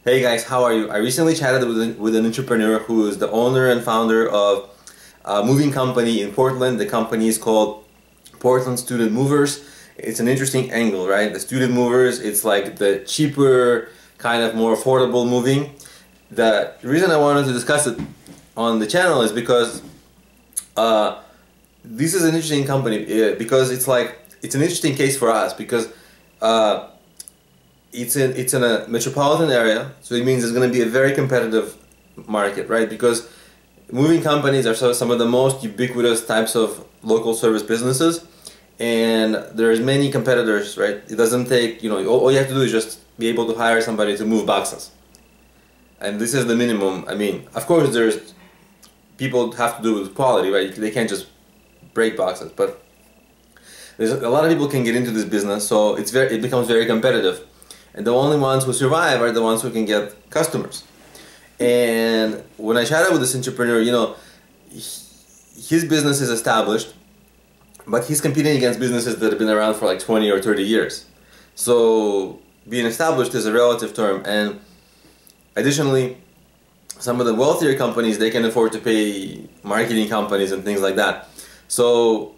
Hey guys, how are you? I recently chatted with an entrepreneur who is the owner and founder of a moving company in Portland. The company is called Portland Student Movers. It's an interesting angle, right? The student movers, it's like the cheaper, kind of more affordable moving. The reason I wanted to discuss it on the channel is because this is an interesting company because it's an interesting case for us because uh, it's in a metropolitan area, so it means it's going to be a very competitive market, right? Because moving companies are some of the most ubiquitous types of local service businesses, and there's many competitors, right? It doesn't take, all you have to do is just be able to hire somebody to move boxes, and this is the minimum. I mean, of course, there's people have to do with quality, right? They can't just break boxes, but there's a lot of people can get into this business, so it becomes very competitive. And the only ones who survive are the ones who can get customers. And when I chatted with this entrepreneur, his business is established, but he's competing against businesses that have been around for like 20 or 30 years. So being established is a relative term. And additionally, some of the wealthier companies, they can afford to pay marketing companies and things like that. So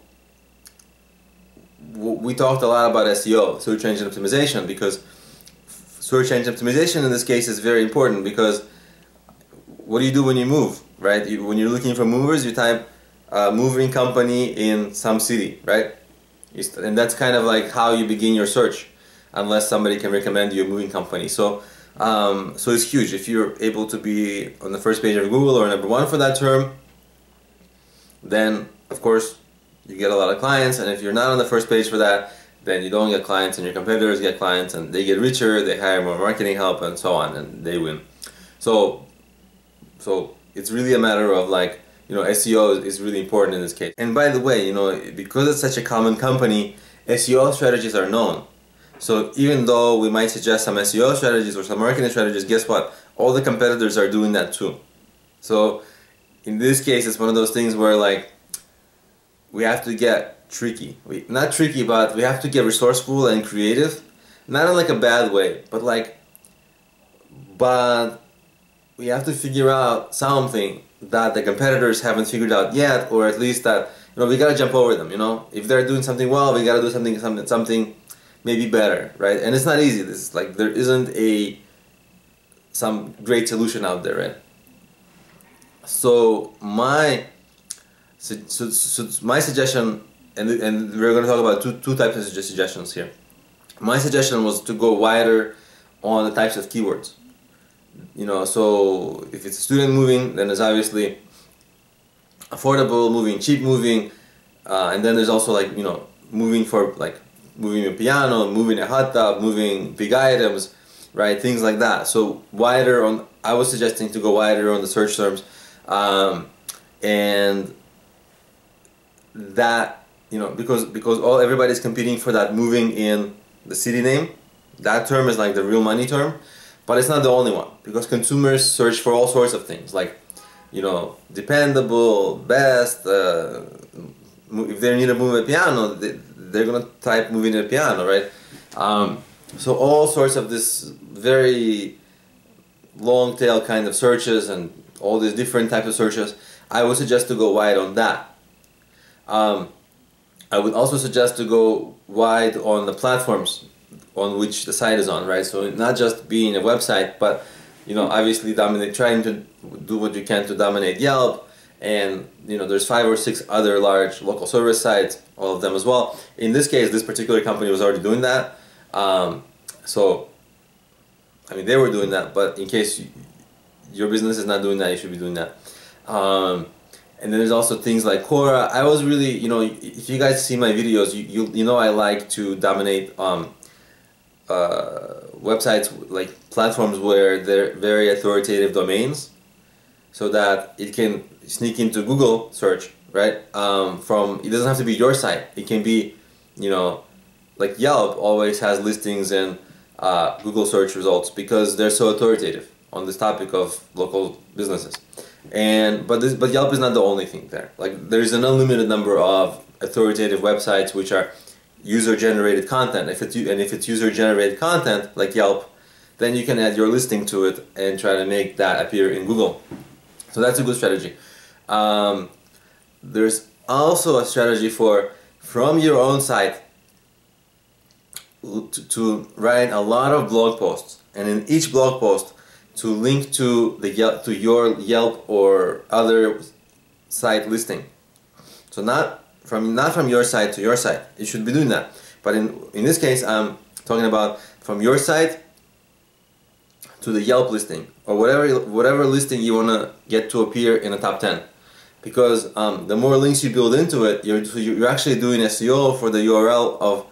we talked a lot about SEO, search engine optimization, because search engine optimization in this case is very important, because what do you do when you move, right? When you're looking for movers, you type moving company in some city, right? And that's kind of like how you begin your search, unless somebody can recommend you a moving company. So it's huge. If you're able to be on the first page of Google or #1 for that term, then of course you get a lot of clients. And if you're not on the first page for that, then you don't get clients, and your competitors get clients, and they get richer, they hire more marketing help, and so on, and they win. So it's really a matter of SEO is really important in this case. And by the way, because it's such a common company, SEO strategies are known. So even though we might suggest some SEO strategies or some marketing strategies, guess what? All the competitors are doing that too. So in this case, it's one of those things where we have to get tricky. Not tricky, but we have to get resourceful and creative. Not in a bad way, but we have to figure out something that the competitors haven't figured out yet, or at least that we gotta jump over them. If they're doing something well, we gotta do something maybe better, right? And it's not easy. This is there isn't some great solution out there, right? So my suggestion, and we're going to talk about two types of suggestions here. My suggestion was to go wider on the types of keywords. So if it's a student moving, then there's obviously affordable moving, cheap moving, and then there's also moving for moving a piano, moving a hot tub, moving big items, right? Things like that. So I was suggesting to go wider on the search terms, and that because everybody's competing for that moving in the city name. That term is the real money term, but it's not the only one, because consumers search for all sorts of things dependable, best. If they need to move a piano, they're gonna type moving a piano, right? So all sorts of this very long tail kind of searches, and all these different types of searches. I would suggest to go wide on that. I would also suggest to go wide on the platforms on which the site is on, right? So not just being a website, but obviously trying to do what you can to dominate Yelp, and there's 5 or 6 other large local service sites, all of them as well. In this case, this particular company was already doing that, so I mean they were doing that, but in case your business is not doing that, you should be doing that. And then there's also things like Quora. I was really, if you guys see my videos, you know I like to dominate websites, platforms where they're very authoritative domains, so that it can sneak into Google search, right? It doesn't have to be your site. It can be, Yelp always has listings in Google search results because they're so authoritative on this topic of local businesses. But Yelp is not the only thing there. There's an unlimited number of authoritative websites which are user-generated content. If it's user-generated content like Yelp, then you can add your listing to it and try to make that appear in Google. So that's a good strategy. There's also a strategy for, from your own site, to write a lot of blog posts, and in each blog post to link to your Yelp or other site listing. So not from your site to your site. You should be doing that. But in this case, I'm talking about from your site to the Yelp listing, or whatever listing you want to get to appear in the top 10. Because the more links you build into it, you're actually doing SEO for the URL of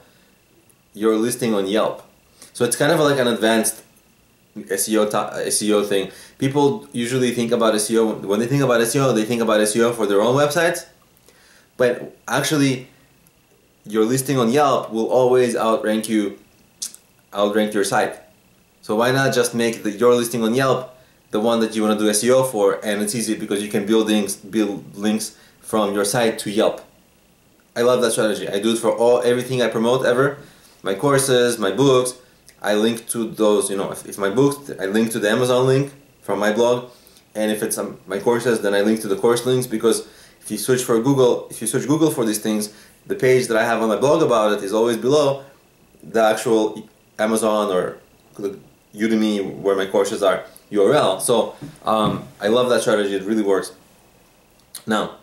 your listing on Yelp. So it's kind of like an advanced SEO thing. People usually think about SEO, when they think about SEO, they think about SEO for their own websites, but actually your listing on Yelp will always outrank your site. So why not just make your listing on Yelp the one that you want to do SEO for, and it's easy because you can build links from your site to Yelp. I love that strategy. I do it for everything I promote ever. My courses, my books, I link to those, if my books, I link to the Amazon link from my blog, and if it's my courses, then I link to the course links, because if you search Google for these things, the page that I have on my blog about it is always below the actual Amazon or Udemy, where my courses are, URL. So I love that strategy. It really works. Now,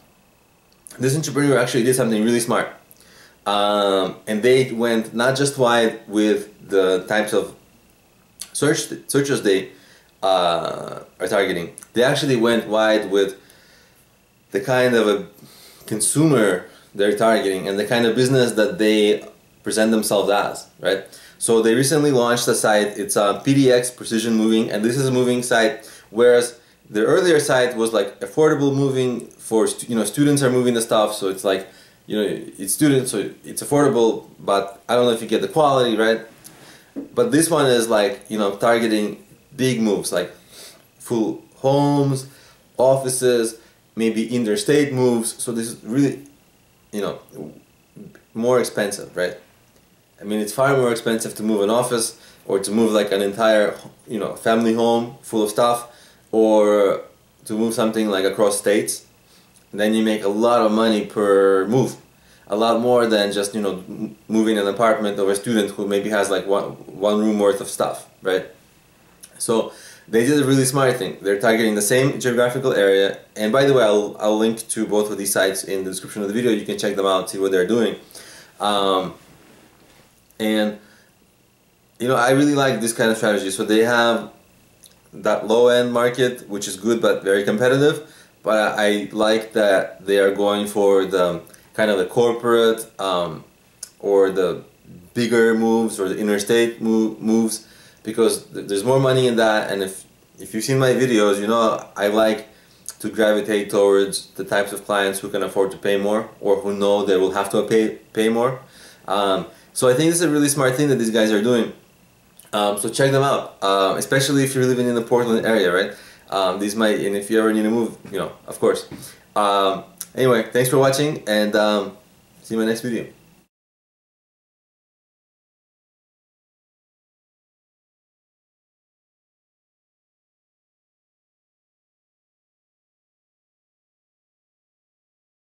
this entrepreneur actually did something really smart. And they went not just wide with the types of searches they are targeting. They actually went wide with the kind of a consumer they're targeting and the kind of business that they present themselves as, right? So they recently launched a site. It's PDX, Precision Moving, and this is a moving site, whereas the earlier site was like affordable moving for students are moving the stuff, so it's like, it's students, so it's affordable, but I don't know if you get the quality, right? But this one is like, targeting big moves, like full homes, offices, maybe interstate moves. So this is really, more expensive, right? I mean, it's far more expensive to move an office or to move like an entire, family home full of stuff, or to move something like across states. Then you make a lot of money per move, a lot more than just moving an apartment of a student who maybe has like one room worth of stuff, right? So they did a really smart thing. They're targeting the same geographical area, and by the way, I'll link to both of these sites in the description of the video. You can check them out, see what they're doing, and I really like this kind of strategy. So they have that low-end market, which is good but very competitive. But I like that they are going for the kind of the corporate or the bigger moves or the interstate moves, because there's more money in that. And if you've seen my videos, I like to gravitate towards the types of clients who can afford to pay more, or who know they will have to pay more. So I think this is a really smart thing that these guys are doing. So check them out, especially if you're living in the Portland area, right? These might, and if you ever need to move, of course. Anyway, thanks for watching, and see you in my next video.